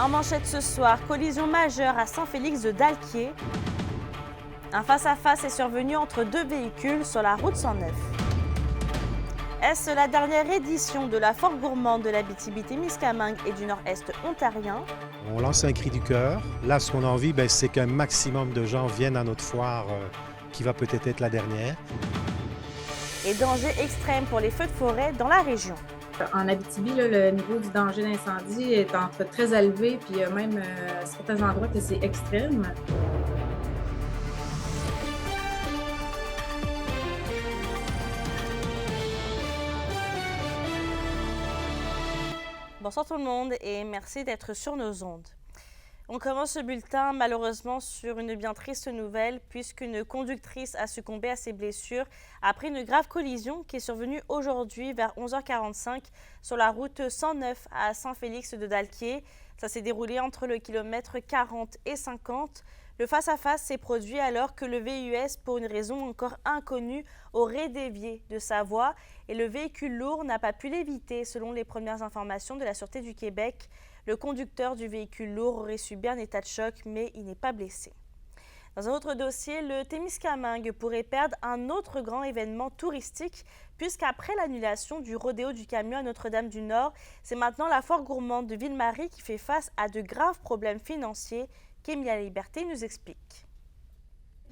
En manchette ce soir, collision majeure à Saint-Félix-de-Dalquier. Un face-à-face est survenu entre deux véhicules sur la route 109. Est-ce la dernière édition de la foire gourmande de l'Abitibi-Témiscamingue et du Nord-Est ontarien? On lance un cri du cœur. Là, ce qu'on a envie, c'est qu'un maximum de gens viennent à notre foire qui va peut-être être la dernière. Et danger extrême pour les feux de forêt dans la région. En Abitibi, là, le niveau du danger d'incendie est entre très élevé, puis il y a même certains endroits que c'est extrême. Bonsoir tout le monde et merci d'être sur nos ondes. On commence ce bulletin malheureusement sur une bien triste nouvelle puisqu'une conductrice a succombé à ses blessures après une grave collision qui est survenue aujourd'hui vers 11h45 sur la route 109 à Saint-Félix-de-Dalquier. Ça s'est déroulé entre le kilomètre 40 et 50. Le face-à-face s'est produit alors que le VUS, pour une raison encore inconnue, aurait dévié de sa voie et le véhicule lourd n'a pas pu l'éviter selon les premières informations de la Sûreté du Québec. Le conducteur du véhicule lourd aurait subi un état de choc, mais il n'est pas blessé. Dans un autre dossier, le Témiscamingue pourrait perdre un autre grand événement touristique, puisqu'après l'annulation du rodéo du camion à Notre-Dame-du-Nord, c'est maintenant la foire gourmande de Ville-Marie qui fait face à de graves problèmes financiers qu'Emilia Liberté nous explique.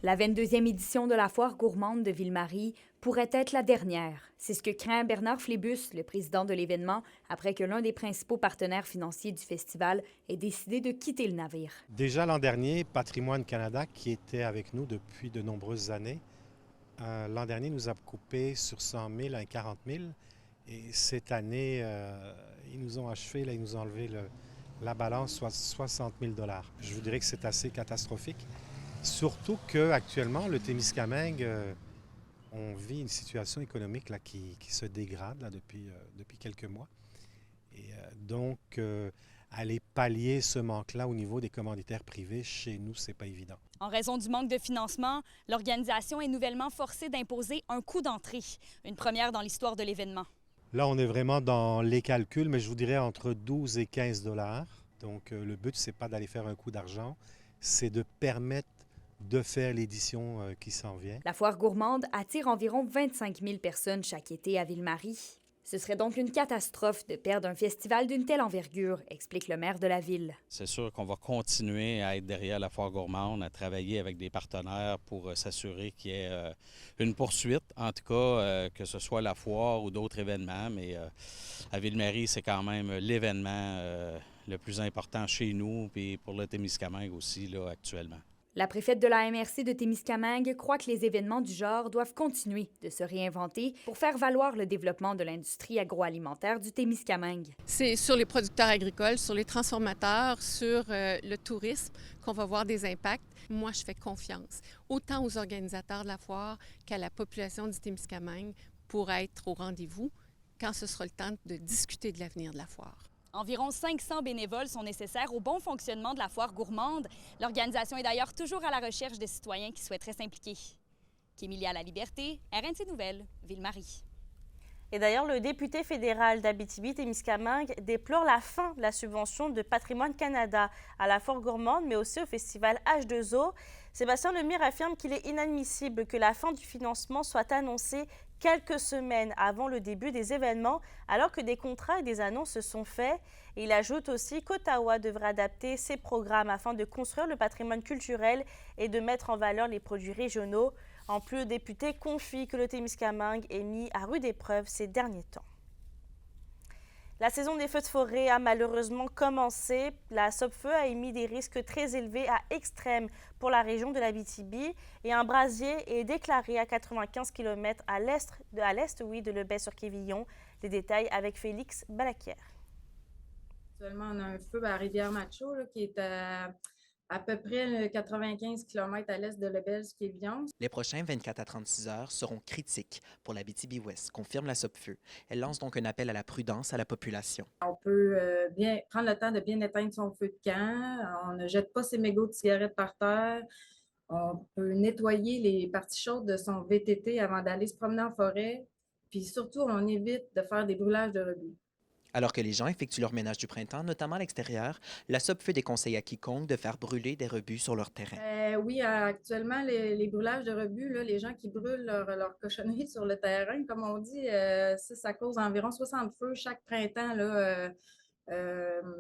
La 22e édition de la foire gourmande de Ville-Marie pourrait être la dernière. C'est ce que craint Bernard Flébus, le président de l'événement, après que l'un des principaux partenaires financiers du festival ait décidé de quitter le navire. Déjà l'an dernier, Patrimoine Canada, qui était avec nous depuis de nombreuses années, l'an dernier nous a coupé sur 100 000 à 40 000. Et cette année, ils nous ont achevé, là, ils nous ont enlevé la balance, soit 60 000 $. Je vous dirais que c'est assez catastrophique. Surtout qu'actuellement, le Témiscamingue, on vit une situation économique là, qui se dégrade là, depuis quelques mois. Et donc, aller pallier ce manque-là au niveau des commanditaires privés, chez nous, c'est pas évident. En raison du manque de financement, l'organisation est nouvellement forcée d'imposer un coût d'entrée, une première dans l'histoire de l'événement. Là, on est vraiment dans les calculs, mais je vous dirais entre 12 et 15 $. Donc, le but, c'est pas d'aller faire un coup d'argent, c'est de permettre de faire l'édition qui s'en vient. La foire gourmande attire environ 25 000 personnes chaque été à Ville-Marie. Ce serait donc une catastrophe de perdre un festival d'une telle envergure, explique le maire de la ville. C'est sûr qu'on va continuer à être derrière la foire gourmande, à travailler avec des partenaires pour s'assurer qu'il y ait une poursuite, en tout cas, que ce soit la foire ou d'autres événements. Mais à Ville-Marie, c'est quand même l'événement le plus important chez nous, puis pour le Témiscamingue aussi, là, actuellement. La préfète de la MRC de Témiscamingue croit que les événements du genre doivent continuer de se réinventer pour faire valoir le développement de l'industrie agroalimentaire du Témiscamingue. C'est sur les producteurs agricoles, sur les transformateurs, sur le tourisme qu'on va voir des impacts. Moi, je fais confiance autant aux organisateurs de la foire qu'à la population du Témiscamingue pour être au rendez-vous quand ce sera le temps de discuter de l'avenir de la foire. Environ 500 bénévoles sont nécessaires au bon fonctionnement de la foire gourmande. L'organisation est d'ailleurs toujours à la recherche de citoyens qui souhaiteraient s'impliquer. Kémilia La Liberté, RNC Nouvelles, Ville-Marie. Et d'ailleurs, le député fédéral d'Abitibi-Témiscamingue déplore la fin de la subvention de Patrimoine Canada à la foire gourmande, mais aussi au festival H2O. Sébastien Lemire affirme qu'il est inadmissible que la fin du financement soit annoncée quelques semaines avant le début des événements, alors que des contrats et des annonces se sont faits. Et il ajoute aussi qu'Ottawa devrait adapter ses programmes afin de construire le patrimoine culturel et de mettre en valeur les produits régionaux. En plus, le député confie que le Témiscamingue est mis à rude épreuve ces derniers temps. La saison des feux de forêt a malheureusement commencé. La SOPFEU a émis des risques très élevés à extrêmes pour la région de l'Abitibi et un brasier est déclaré à 95 km à l'est de Lebel-sur-Quévillon. Les détails avec Félix Balaquière. Actuellement, on a un feu à Rivière-Macho là, qui est à peu près 95 km à l'est de Lebel-sur-Quévillon. Les prochains 24 à 36 heures seront critiques pour l'Abitibi-Ouest, confirme la SOPFEU. Elle lance donc un appel à la prudence à la population. On peut bien prendre le temps de bien éteindre son feu de camp. On ne jette pas ses mégots de cigarettes par terre. On peut nettoyer les parties chaudes de son VTT avant d'aller se promener en forêt. Puis surtout, on évite de faire des brûlages de rebuts. Alors que les gens effectuent leur ménage du printemps, notamment à l'extérieur, la SOPFEU déconseille à quiconque de faire brûler des rebuts sur leur terrain. Oui, actuellement, les brûlages de rebuts, là, les gens qui brûlent leur cochonnerie sur le terrain, comme on dit, ça cause environ 60 feux chaque printemps. Là, euh,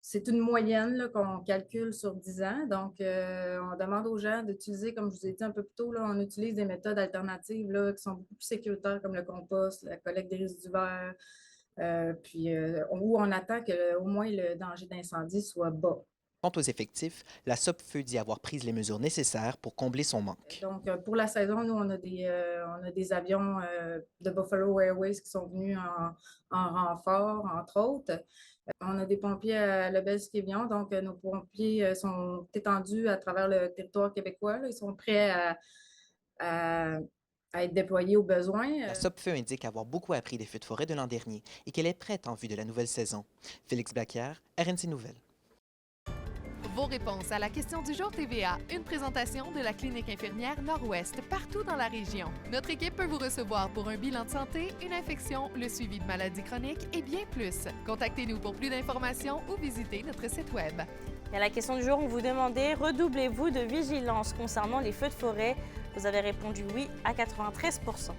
c'est une moyenne là, qu'on calcule sur 10 ans. Donc, on demande aux gens d'utiliser, comme je vous ai dit un peu plus tôt, là, on utilise des méthodes alternatives là, qui sont beaucoup plus sécuritaires, comme le compost, la collecte des résidus verts, où on attend qu'au moins le danger d'incendie soit bas. Quant aux effectifs, la SOPFEU dit avoir pris les mesures nécessaires pour combler son manque. Donc, pour la saison, nous, on a des avions de Buffalo Airways qui sont venus en renfort, entre autres. On a des pompiers à Lebel-Skévion, donc nos pompiers sont étendus à travers le territoire québécois. Là. Ils sont prêts à être déployés au besoin. La SOPFEU indique avoir beaucoup appris des feux de forêt de l'an dernier et qu'elle est prête en vue de la nouvelle saison. Félix Blaquière, RNC Nouvelles. Vos réponses à la question du jour TVA, une présentation de la clinique infirmière Nord-Ouest partout dans la région. Notre équipe peut vous recevoir pour un bilan de santé, une infection, le suivi de maladies chroniques et bien plus. Contactez-nous pour plus d'informations ou visitez notre site web. Et à la question du jour, on vous demandait, redoublez-vous de vigilance concernant les feux de forêt? Vous avez répondu oui à 93%.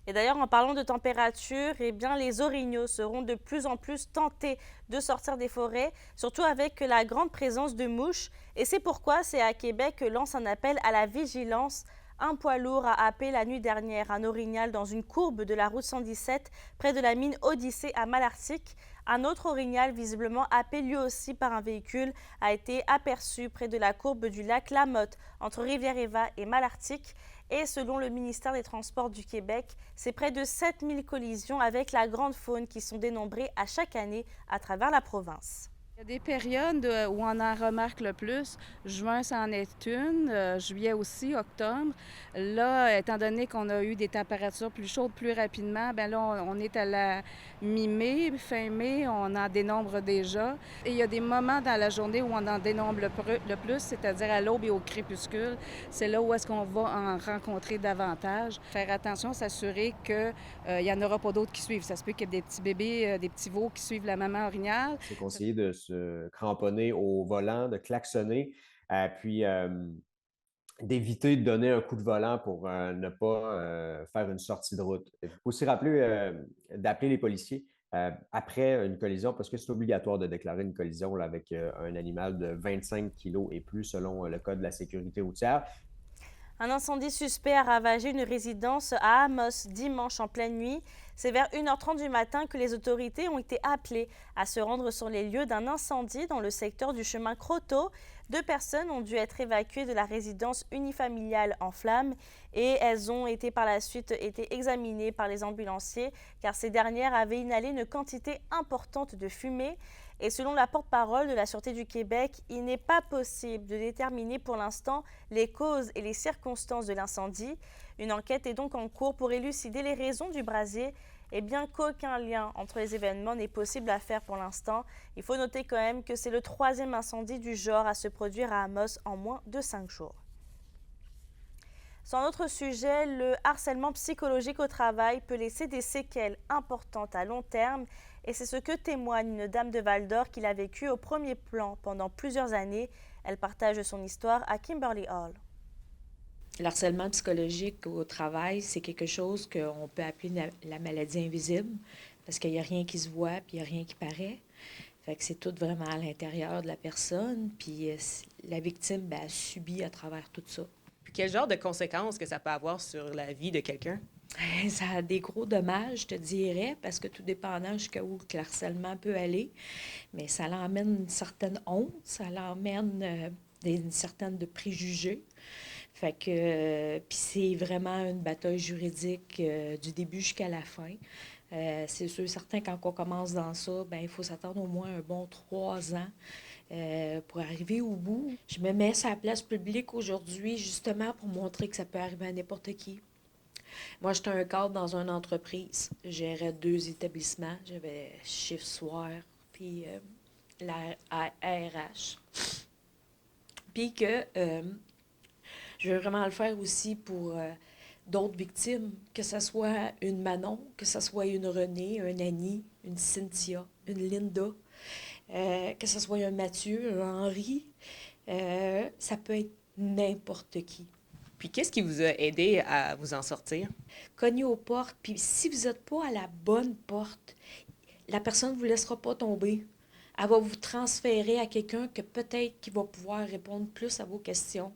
Et d'ailleurs, en parlant de température, eh bien, les orignaux seront de plus en plus tentés de sortir des forêts, surtout avec la grande présence de mouches. Et c'est pourquoi CA Québec lance un appel à la vigilance. Un poids lourd a happé la nuit dernière un orignal dans une courbe de la route 117 près de la mine Odyssée à Malartic. Un autre orignal, visiblement happé lui aussi par un véhicule, a été aperçu près de la courbe du lac Lamotte entre Rivière-Éva et Malartic. Et selon le ministère des Transports du Québec, c'est près de 7000 collisions avec la grande faune qui sont dénombrées à chaque année à travers la province. Il y a des périodes où on en remarque le plus. Juin, c'en est une. Juillet aussi, octobre. Là, étant donné qu'on a eu des températures plus chaudes plus rapidement, bien là, on est à la mi-mai, fin mai, on en dénombre déjà. Et il y a des moments dans la journée où on en dénombre le plus, c'est-à-dire à l'aube et au crépuscule. C'est là où est-ce qu'on va en rencontrer davantage. Faire attention, s'assurer qu'il n'y en aura pas d'autres qui suivent. Ça se peut qu'il y ait des petits bébés, des petits veaux qui suivent la maman orignale. C'est conseillé de se cramponner au volant, de klaxonner, puis d'éviter de donner un coup de volant pour ne pas faire une sortie de route. Il faut aussi rappeler d'appeler les policiers après une collision, parce que c'est obligatoire de déclarer une collision là, avec un animal de 25 kilos et plus, selon le Code de la sécurité routière. Un incendie suspect a ravagé une résidence à Amos dimanche en pleine nuit. C'est vers 1h30 du matin que les autorités ont été appelées à se rendre sur les lieux d'un incendie dans le secteur du chemin Croteau. 2 personnes ont dû être évacuées de la résidence unifamiliale en flammes et elles ont été par la suite examinées par les ambulanciers car ces dernières avaient inhalé une quantité importante de fumée. Et selon la porte-parole de la Sûreté du Québec, il n'est pas possible de déterminer pour l'instant les causes et les circonstances de l'incendie. Une enquête est donc en cours pour élucider les raisons du brasier. Et bien qu'aucun lien entre les événements n'est possible à faire pour l'instant, il faut noter quand même que c'est le 3e incendie du genre à se produire à Amos en moins de 5 jours. Sur un autre sujet, le harcèlement psychologique au travail peut laisser des séquelles importantes à long terme. Et c'est ce que témoigne une dame de Val-d'Or qui l'a vécu au premier plan pendant plusieurs années. Elle partage son histoire à Kimberly Hall. Le harcèlement psychologique au travail, c'est quelque chose qu'on peut appeler la maladie invisible parce qu'il n'y a rien qui se voit puis il n'y a rien qui paraît. Fait que c'est tout vraiment à l'intérieur de la personne. Puis la victime, elle subit à travers tout ça. Puis quel genre de conséquences que ça peut avoir sur la vie de quelqu'un? Ça a des gros dommages, je te dirais, parce que tout dépendant jusqu'où le harcèlement peut aller. Mais ça l'emmène une certaine honte, ça l'emmène une certaine de préjugés. Fait que, puis c'est vraiment une bataille juridique du début jusqu'à la fin. C'est sûr, certain, quand on commence dans ça, ben il faut s'attendre au moins un bon 3 ans pour arriver au bout. Je me mets sur la place publique aujourd'hui justement pour montrer que ça peut arriver à n'importe qui. Moi, j'étais un cadre dans une entreprise. Je gérais 2 établissements. J'avais chiffre soir, puis la RH. Puis que Je veux vraiment le faire aussi pour d'autres victimes, que ce soit une Manon, que ce soit une Renée, un Annie, une Cynthia, une Linda, que ce soit un Mathieu, un Henri. Ça peut être n'importe qui. Puis qu'est-ce qui vous a aidé à vous en sortir? Cognez aux portes, puis si vous n'êtes pas à la bonne porte, la personne ne vous laissera pas tomber. Elle va vous transférer à quelqu'un que peut-être qui va pouvoir répondre plus à vos questions.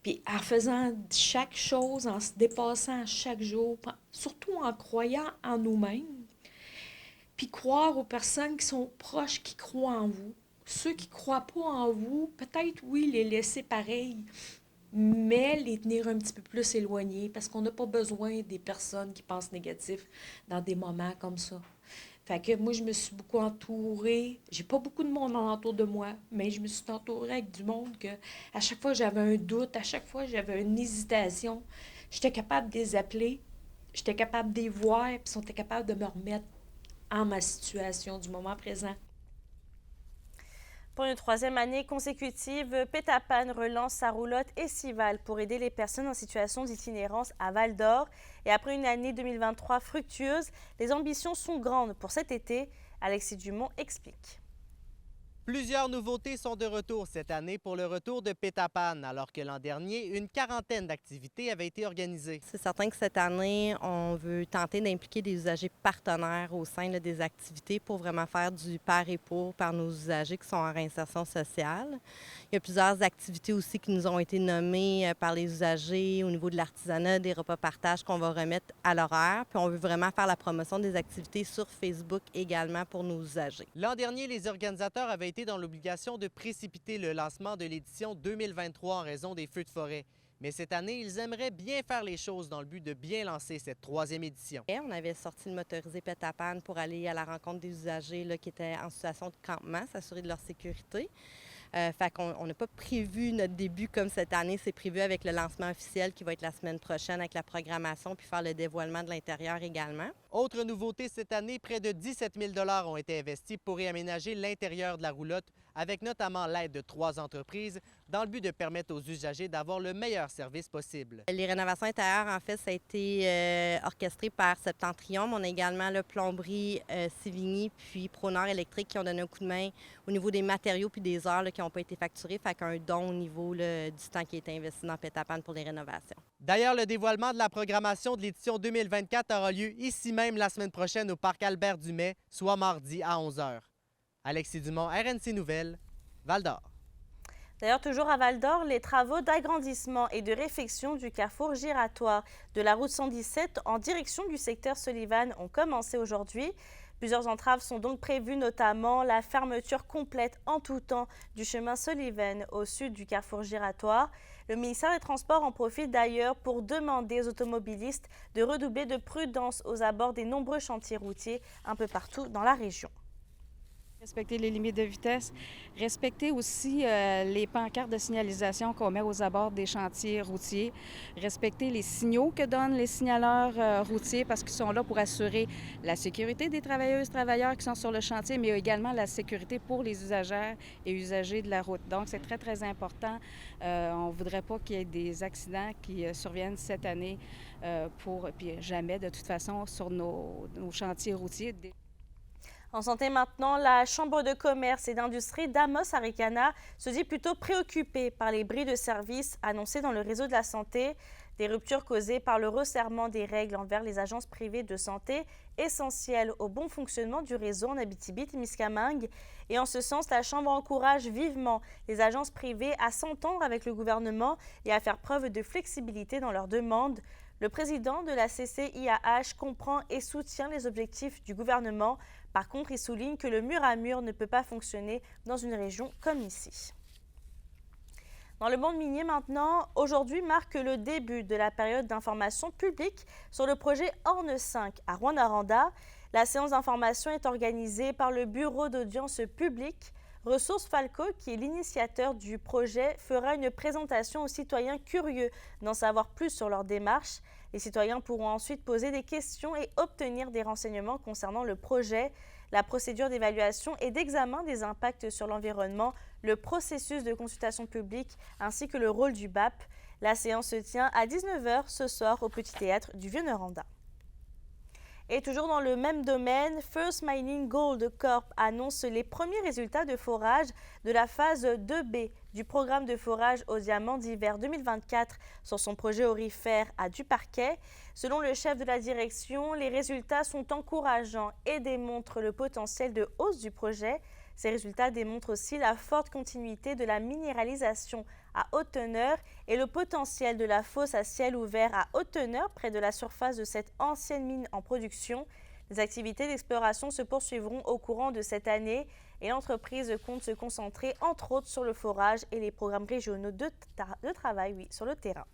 Puis en faisant chaque chose, en se dépassant chaque jour, surtout en croyant en nous-mêmes, puis croire aux personnes qui sont proches, qui croient en vous. Ceux qui ne croient pas en vous, peut-être, oui, les laisser pareil, mais les tenir un petit peu plus éloignés, parce qu'on n'a pas besoin des personnes qui pensent négatif dans des moments comme ça. Fait que moi, je me suis beaucoup entourée. J'ai pas beaucoup de monde autour de moi, mais je me suis entourée avec du monde que à chaque fois j'avais un doute, à chaque fois j'avais une hésitation, j'étais capable de les appeler, j'étais capable de les voir, puis ils étaient capables de me remettre en ma situation du moment présent. Pour une troisième année consécutive, Pétapan relance sa roulotte estivale pour aider les personnes en situation d'itinérance à Val-d'Or. Et après une année 2023 fructueuse, les ambitions sont grandes pour cet été. Alexis Dumont explique. Plusieurs nouveautés sont de retour cette année pour le retour de Pétapan, alors que l'an dernier, une quarantaine d'activités avaient été organisées. C'est certain que cette année, on veut tenter d'impliquer des usagers partenaires au sein des activités pour vraiment faire du par et pour par nos usagers qui sont en réinsertion sociale. Il y a plusieurs activités aussi qui nous ont été nommées par les usagers au niveau de l'artisanat, des repas partage qu'on va remettre à l'horaire. Puis on veut vraiment faire la promotion des activités sur Facebook également pour nos usagers. L'an dernier, les organisateurs avaient été dans l'obligation de précipiter le lancement de l'édition 2023 en raison des feux de forêt. Mais cette année, ils aimeraient bien faire les choses dans le but de bien lancer cette troisième édition. On avait sorti le motorisé Pétapan pour aller à la rencontre des usagers là, qui étaient en situation de campement, s'assurer de leur sécurité. Fait qu'on n'a pas prévu notre début comme cette année. C'est prévu avec le lancement officiel qui va être la semaine prochaine avec la programmation puis faire le dévoilement de l'intérieur également. Autre nouveauté cette année, près de 17 000 $ ont été investis pour réaménager l'intérieur de la roulotte avec notamment l'aide de 3 entreprises dans le but de permettre aux usagers d'avoir le meilleur service possible. Les rénovations intérieures, en fait, ça a été orchestré par Septentrion. On a également le Plomberie Sévigny puis Pronord Électrique qui ont donné un coup de main au niveau des matériaux puis des heures là, qui n'ont pas été facturées. Fait qu'un don au niveau là, du temps qui a été investi dans Pétapan pour les rénovations. D'ailleurs, le dévoilement de la programmation de l'édition 2024 aura lieu ici même la semaine prochaine au parc Albert-Dumais, soit mardi à 11h. Alexis Dumont, RNC Nouvelles, Val-d'Or. D'ailleurs, toujours à Val-d'Or, les travaux d'agrandissement et de réfection du carrefour giratoire de la route 117 en direction du secteur Sullivan ont commencé aujourd'hui. Plusieurs entraves sont donc prévues, notamment la fermeture complète en tout temps du chemin Sullivan au sud du carrefour giratoire. Le ministère des Transports en profite d'ailleurs pour demander aux automobilistes de redoubler de prudence aux abords des nombreux chantiers routiers un peu partout dans la région. Respecter les limites de vitesse, respecter aussi les pancartes de signalisation qu'on met aux abords des chantiers routiers, respecter les signaux que donnent les signaleurs routiers parce qu'ils sont là pour assurer la sécurité des travailleuses et travailleurs qui sont sur le chantier, mais également la sécurité pour les usagères et usagers de la route. Donc, c'est très, très important. On ne voudrait pas qu'il y ait des accidents qui surviennent cette année puis jamais, de toute façon, sur nos chantiers routiers. En santé maintenant, la Chambre de commerce et d'industrie d'Amos-Aricana se dit plutôt préoccupée par les bris de services annoncés dans le réseau de la santé, des ruptures causées par le resserrement des règles envers les agences privées de santé, essentielles au bon fonctionnement du réseau en Abitibi-Témiscamingue. Et en ce sens, la Chambre encourage vivement les agences privées à s'entendre avec le gouvernement et à faire preuve de flexibilité dans leurs demandes. Le président de la CCIAH comprend et soutient les objectifs du gouvernement. Par contre, il souligne que le mur à mur ne peut pas fonctionner dans une région comme ici. Dans le monde minier maintenant, aujourd'hui marque le début de la période d'information publique sur le projet Orne 5 à Rouyn-Noranda. La séance d'information est organisée par le Bureau d'audience publique. Ressources Falco, qui est l'initiateur du projet, fera une présentation aux citoyens curieux d'en savoir plus sur leur démarche. Les citoyens pourront ensuite poser des questions et obtenir des renseignements concernant le projet, la procédure d'évaluation et d'examen des impacts sur l'environnement, le processus de consultation publique ainsi que le rôle du BAP. La séance se tient à 19h ce soir au Petit Théâtre du Vieux-Noranda. Et toujours dans le même domaine, First Mining Gold Corp annonce les premiers résultats de forage de la phase 2B du programme de forage aux diamants d'hiver 2024 sur son projet aurifère à Duparquet. Selon le chef de la direction, les résultats sont encourageants et démontrent le potentiel de hausse du projet. Ces résultats démontrent aussi la forte continuité de la minéralisation à haute teneur et le potentiel de la fosse à ciel ouvert à haute teneur près de la surface de cette ancienne mine en production. Les activités d'exploration se poursuivront au courant de cette année et l'entreprise compte se concentrer entre autres sur le forage et les programmes régionaux de travail sur le terrain.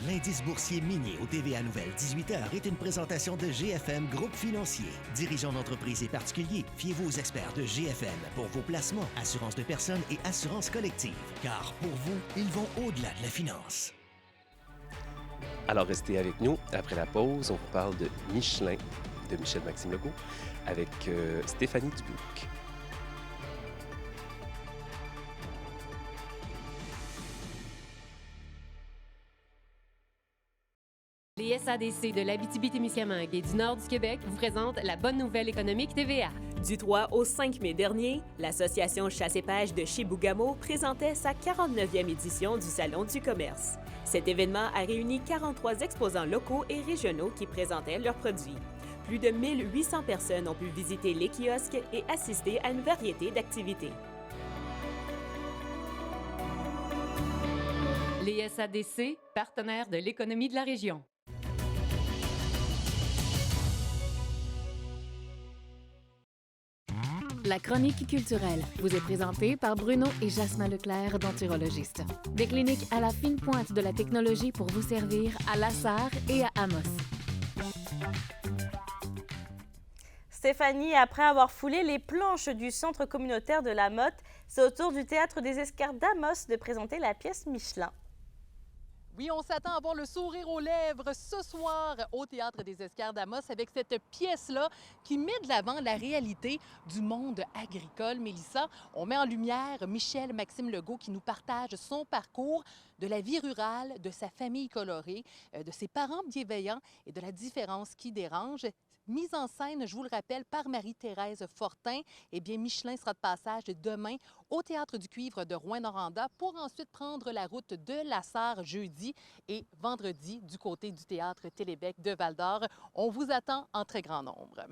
L'indice boursier minier au TVA Nouvelle 18h est une présentation de GFM Groupe Financier. Dirigeants d'entreprises et particuliers, fiez-vous aux experts de GFM pour vos placements, assurance de personnes et assurance collective. Car pour vous, ils vont au-delà de la finance. Alors restez avec nous. Après la pause, on vous parle de Michelin, de Michel-Maxime Legault, avec Stéphanie Dubuc. Les SADC de l'Abitibi-Témiscamingue et du nord du Québec vous présentent la bonne nouvelle économique TVA. Du 3 au 5 mai dernier, l'Association Chasse et Pêche de Chibougamau présentait sa 49e édition du Salon du commerce. Cet événement a réuni 43 exposants locaux et régionaux qui présentaient leurs produits. Plus de 1800 personnes ont pu visiter les kiosques et assister à une variété d'activités. Les SADC, partenaires de l'économie de la région. La chronique culturelle vous est présentée par Bruno et Jasmin Leclerc, denturologistes. Des cliniques à la fine pointe de la technologie pour vous servir à La Sarre et à Amos. Stéphanie, après avoir foulé les planches du centre communautaire de la Motte, c'est au tour du Théâtre des Escarres d'Amos de présenter la pièce Michelin. Oui, on s'attend à voir le sourire aux lèvres ce soir au Théâtre des Escarres d'Amos avec cette pièce-là qui met de l'avant la réalité du monde agricole. Mélissa, on met en lumière Michel-Maxime Legault qui nous partage son parcours de la vie rurale, de sa famille colorée, de ses parents bienveillants et de la différence qui dérange. Mise en scène, je vous le rappelle, par Marie-Thérèse Fortin. Eh bien, Michelin sera de passage demain au Théâtre du Cuivre de Rouyn-Noranda pour ensuite prendre la route de La Sarre jeudi et vendredi du côté du Théâtre Télébec de Val-d'Or. On vous attend en très grand nombre.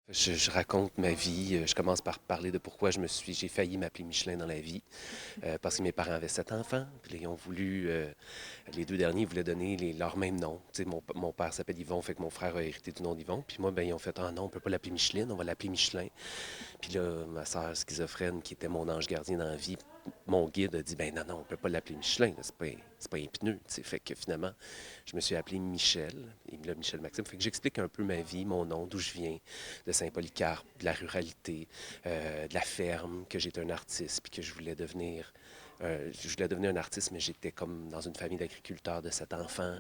Je raconte ma vie. Je commence par parler de pourquoi j'ai failli m'appeler Michelin dans la vie. Parce que mes parents avaient 7 enfants. Puis ils ont voulu, les 2 derniers voulaient donner leur même nom. Tu sais, mon père s'appelle Yvon, fait que mon frère a hérité du nom d'Yvon. Puis moi, ils ont fait, ah non, on ne peut pas l'appeler Micheline, on va l'appeler Michelin. Puis là, ma sœur schizophrène, qui était mon ange gardien dans la vie, mon guide a dit, ben non, on ne peut pas l'appeler Michelin, c'est pas épineux. T'sais. Fait que finalement, je me suis appelé Michel, et là, Michel-Maxime. Fait que j'explique un peu ma vie, mon nom, d'où je viens, de Saint-Polycarpe, de la ruralité, de la ferme, que j'étais un artiste, puis que je voulais devenir un artiste, mais j'étais comme dans une famille d'agriculteurs de 7 enfants.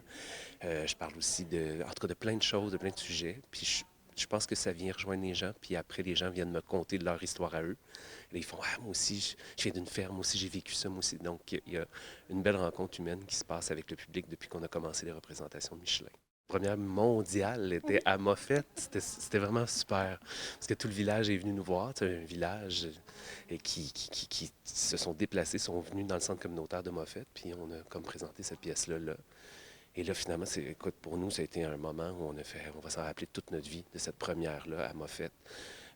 Je parle aussi en tout cas de plein de choses, de plein de sujets. Puis je pense que ça vient rejoindre les gens, puis après, les gens viennent me conter de leur histoire à eux. Et là, ils font « Ah, moi aussi, je viens d'une ferme, moi aussi, j'ai vécu ça, moi aussi. » Donc, il y a une belle rencontre humaine qui se passe avec le public depuis qu'on a commencé les représentations de Michelin. La première mondiale était à Moffett. C'était vraiment super. Parce que tout le village est venu nous voir. C'est un village qui se sont déplacés, sont venus dans le centre communautaire de Moffett. Puis on a comme présenté cette pièce-là. Et là, finalement, écoute, pour nous, ça a été un moment où on va s'en rappeler toute notre vie de cette première-là à Moffett.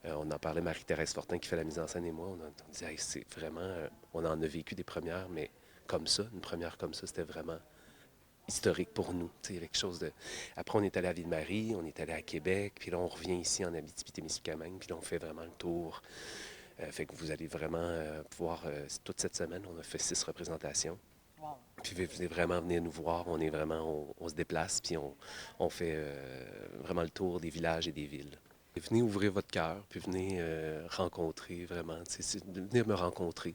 On en parlait, Marie-Thérèse Fortin qui fait la mise en scène et moi. On disait, hey, c'est vraiment, on en a vécu des premières, mais comme ça, une première comme ça, c'était vraiment historique pour nous. Il y avait quelque chose de... Après, on est allé à Ville-Marie, on est allé à Québec, puis là, on revient ici en Abitibi-Témiscamingue, puis là, on fait vraiment le tour. Fait que vous allez vraiment pouvoir, toute cette semaine, on a fait 6 représentations. Wow. Puis vous venez vraiment venir nous voir, on se déplace, puis on fait vraiment le tour des villages et des villes. Et venez ouvrir votre cœur, puis venez rencontrer vraiment, venir me rencontrer.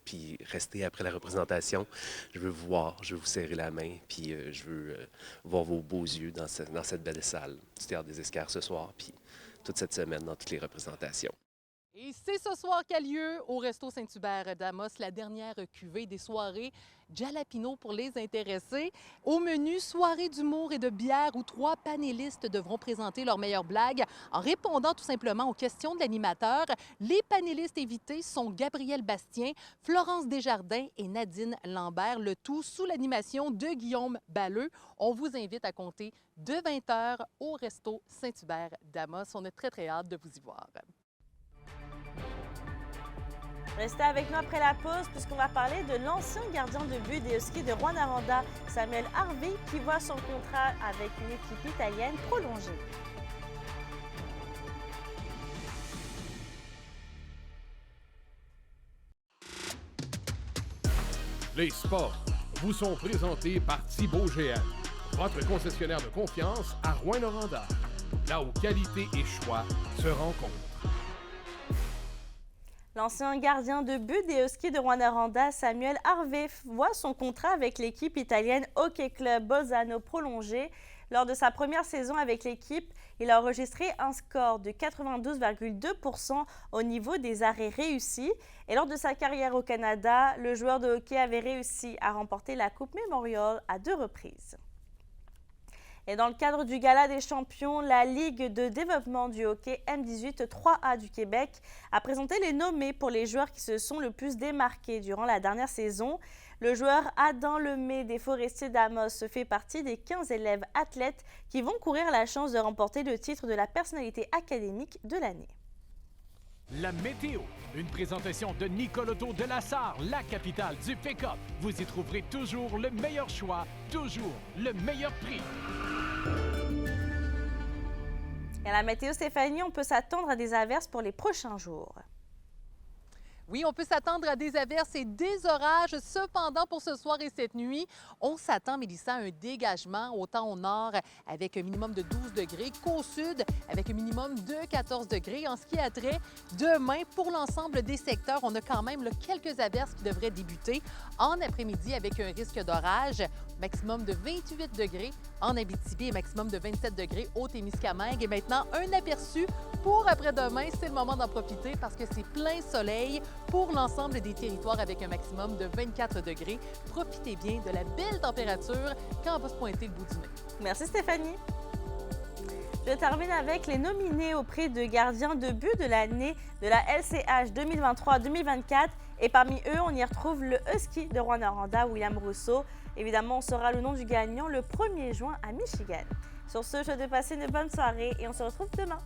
Puis rester après la représentation, je veux vous voir, je veux vous serrer la main, puis je veux voir vos beaux yeux dans cette belle salle du Théâtre des Escarres ce soir, puis toute cette semaine dans toutes les représentations. Et c'est ce soir qu'a lieu au Resto Saint-Hubert d'Amos la dernière cuvée des soirées Jalapino pour les intéressés. Au menu, soirée d'humour et de bière où 3 panélistes devront présenter leurs meilleures blagues en répondant tout simplement aux questions de l'animateur. Les panélistes invités sont Gabriel Bastien, Florence Desjardins et Nadine Lambert, le tout sous l'animation de Guillaume Balleux. On vous invite à compter de 20h au Resto Saint-Hubert d'Amos. On a très hâte de vous y voir. Restez avec nous après la pause puisqu'on va parler de l'ancien gardien de but des Huskies de Rouyn-Noranda, Samuel Harvey, qui voit son contrat avec une équipe italienne prolongé. Les sports vous sont présentés par Thibaut GM, votre concessionnaire de confiance à Rouyn-Noranda, là où qualité et choix se rencontrent. L'ancien gardien de but des Huskies de Rouyn-Noranda, Samuel Harvey, voit son contrat avec l'équipe italienne Hockey Club Bolzano prolongé. Lors de sa première saison avec l'équipe, il a enregistré un score de 92,2% au niveau des arrêts réussis. Et lors de sa carrière au Canada, le joueur de hockey avait réussi à remporter la Coupe Memorial à 2 reprises. Et dans le cadre du Gala des champions, la Ligue de développement du hockey M18 3A du Québec a présenté les nommés pour les joueurs qui se sont le plus démarqués durant la dernière saison. Le joueur Adam Lemay des Forestiers d'Amos fait partie des 15 élèves athlètes qui vont courir la chance de remporter le titre de la personnalité académique de l'année. La météo, une présentation de Nicole Auto de la Sarre, la capitale du pick-up. Vous y trouverez toujours le meilleur choix, toujours le meilleur prix. Et à la météo, Stéphanie, on peut s'attendre à des averses pour les prochains jours. Oui, on peut s'attendre à des averses et des orages. Cependant, pour ce soir et cette nuit, on s'attend, Mélissa, à un dégagement autant au nord avec un minimum de 12 degrés qu'au sud avec un minimum de 14 degrés. En ce qui a trait demain, pour l'ensemble des secteurs, on a quand même quelques averses qui devraient débuter en après-midi avec un risque d'orage. Maximum de 28 degrés en Abitibi et maximum de 27 degrés au Témiscamingue. Et maintenant, un aperçu pour après-demain. C'est le moment d'en profiter parce que c'est plein soleil pour l'ensemble des territoires avec un maximum de 24 degrés. Profitez bien de la belle température quand on va se pointer le bout du nez. Merci Stéphanie. Je termine avec les nominés au prix de gardien de but de l'année de la LCH 2023-2024. Et parmi eux, on y retrouve le Husky de Rouyn-Noranda, William Rousseau. Évidemment, on saura le nom du gagnant le 1er juin à Michigan. Sur ce, je te souhaite de passer une bonne soirée et on se retrouve demain.